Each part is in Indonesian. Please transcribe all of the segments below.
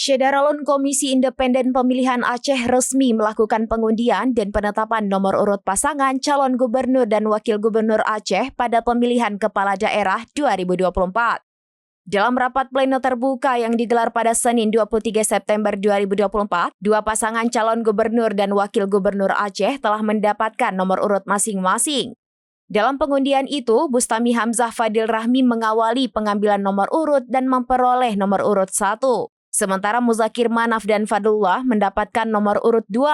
Syederalun Komisi Independen Pemilihan Aceh resmi melakukan pengundian dan penetapan nomor urut pasangan calon gubernur dan wakil gubernur Aceh pada pemilihan kepala daerah 2024. Dalam rapat pleno terbuka yang digelar pada Senin 23 September 2024, dua pasangan calon gubernur dan wakil gubernur Aceh telah mendapatkan nomor urut masing-masing. Dalam pengundian itu, Bustami Hamzah Fadil Rahmi mengawali pengambilan nomor urut dan memperoleh nomor urut 1. Sementara Muzakir Manaf dan Fadullah mendapatkan nomor urut 2.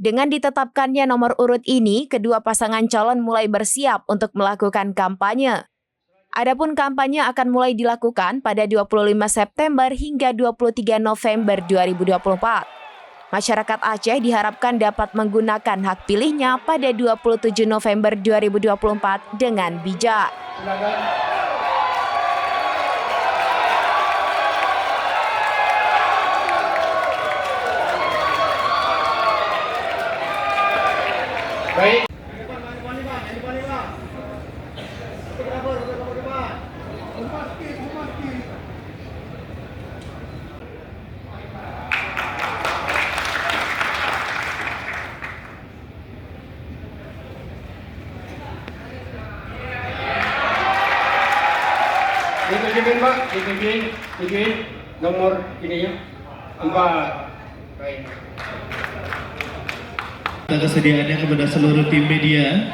Dengan ditetapkannya nomor urut ini, kedua pasangan calon mulai bersiap untuk melakukan kampanye. Adapun kampanye akan mulai dilakukan pada 25 September hingga 23 November 2024. Masyarakat Aceh diharapkan dapat menggunakan hak pilihnya pada 27 November 2024 dengan bijak. Baik. Ditunjukin Pak, ditunjukin nomor ininya 4. Baik. Kesediaannya kepada seluruh tim media,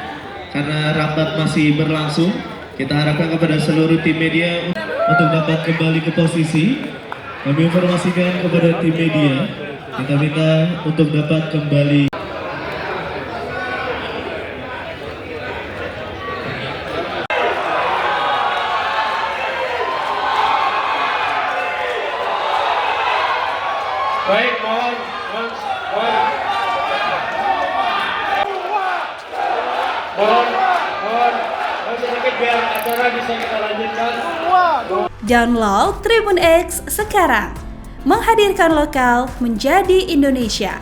karena rapat masih berlangsung, kita harapkan kepada seluruh tim media untuk dapat kembali ke posisi. Kami informasikan kepada tim media, kita minta untuk dapat kembali. Baik, mohon sedikit biar acara bisa kita lanjutkan. Download Tribun X sekarang, menghadirkan lokal menjadi Indonesia.